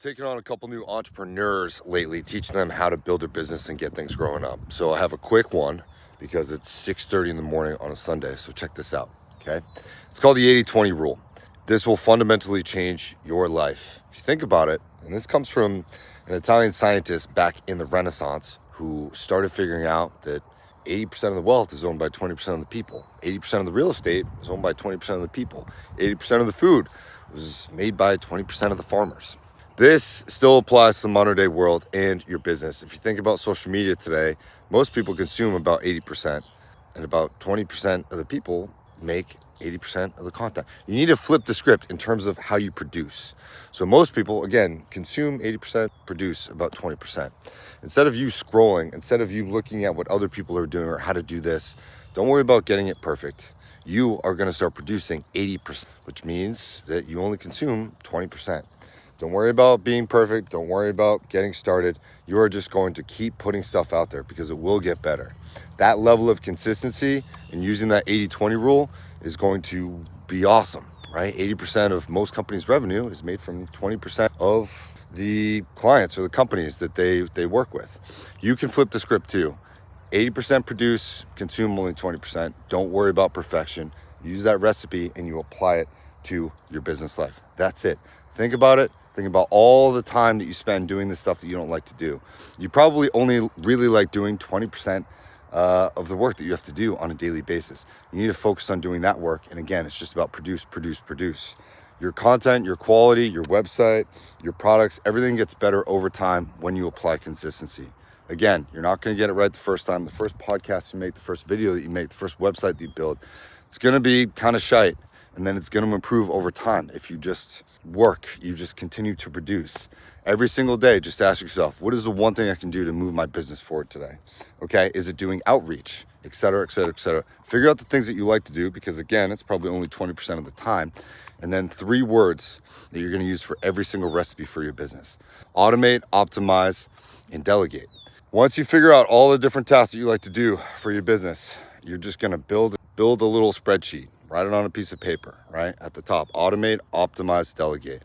Taking on a couple new entrepreneurs lately, teaching them how to build their business and get things growing up. So I have a quick one because it's 6:30 in the morning on a Sunday. So check this out, okay? It's called the 80-20 rule. This will fundamentally change your life. If you think about it, and this comes from an Italian scientist back in the Renaissance who started figuring out that 80% of the wealth is owned by 20% of the people. 80% of the real estate is owned by 20% of the people. 80% of the food was made by 20% of the farmers. This still applies to the modern day world and your business. If you think about social media today, most people consume about 80%, and about 20% of the people make 80% of the content. You need to flip the script in terms of how you produce. So most people, again, consume 80%, produce about 20%. Instead of you scrolling, instead of you looking at what other people are doing or how to do this, don't worry about getting it perfect. You are going to start producing 80%, which means that you only consume 20%. Don't worry about being perfect. Don't worry about getting started. You are just going to keep putting stuff out there because it will get better. That level of consistency and using that 80-20 rule is going to be awesome, right? 80% of most companies' revenue is made from 20% of the clients or the companies that they work with. You can flip the script too. 80% produce, consume only 20%. Don't worry about perfection. Use that recipe and you apply it to your business life. That's it. Think about it. Think about all the time that you spend doing the stuff that you don't like to do. You probably only really like doing 20% of the work that you have to do on a daily basis. You need to focus on doing that work. And again, it's just about produce. Your content, your quality, your website, your products, everything gets better over time when you apply consistency. Again, you're not going to get it right the first time. The first podcast you make, the first video that you make, the first website that you build, it's going to be kind of shite. And then it's going to improve over time. If you just work, you just continue to produce. Every single day, just ask yourself, what is the one thing I can do to move my business forward today? Okay, is it doing outreach, et cetera, et cetera, et cetera? Figure out the things that you like to do because again, it's probably only 20% of the time. And then 3 words that you're going to use for every single recipe for your business. Automate, optimize, and delegate. Once you figure out all the different tasks that you like to do for your business, you're just going to build a little spreadsheet. Write it on a piece of paper, right? At the top, automate, optimize, delegate.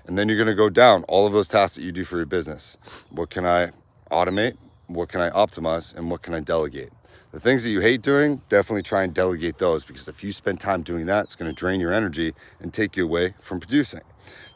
And then you're going to go down all of those tasks that you do for your business. What can I automate? What can I optimize? And what can I delegate? The things that you hate doing, definitely try and delegate those because if you spend time doing that, it's going to drain your energy and take you away from producing.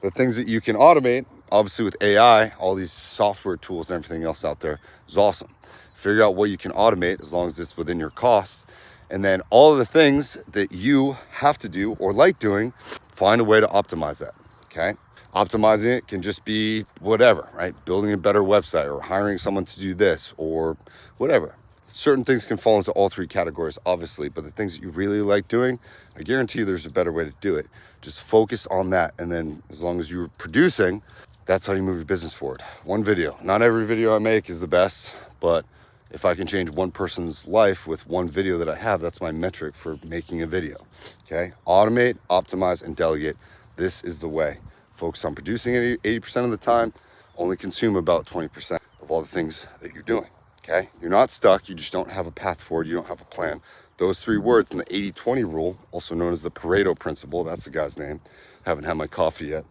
The things that you can automate, obviously with AI, all these software tools and everything else out there is awesome. Figure out what you can automate as long as it's within your costs. And then all of the things that you have to do or like doing, find a way to optimize that, okay? Optimizing it can just be whatever, right? Building a better website or hiring someone to do this or whatever. Certain things can fall into all 3 categories, obviously, but the things that you really like doing, I guarantee you there's a better way to do it. Just focus on that. And then as long as you're producing, that's how you move your business forward. One video. Not every video I make is the best, but if I can change one person's life with one video that I have, that's my metric for making a video, okay? Automate, optimize, and delegate. This is the way. Focus on producing 80% of the time, only consume about 20% of all the things that you're doing, okay? You're not stuck, you just don't have a path forward, you don't have a plan. Those 3 words in the 80-20 rule, also known as the Pareto Principle, that's the guy's name. Haven't had my coffee yet.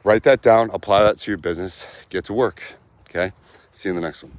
Write that down, apply that to your business, get to work, okay? See you in the next one.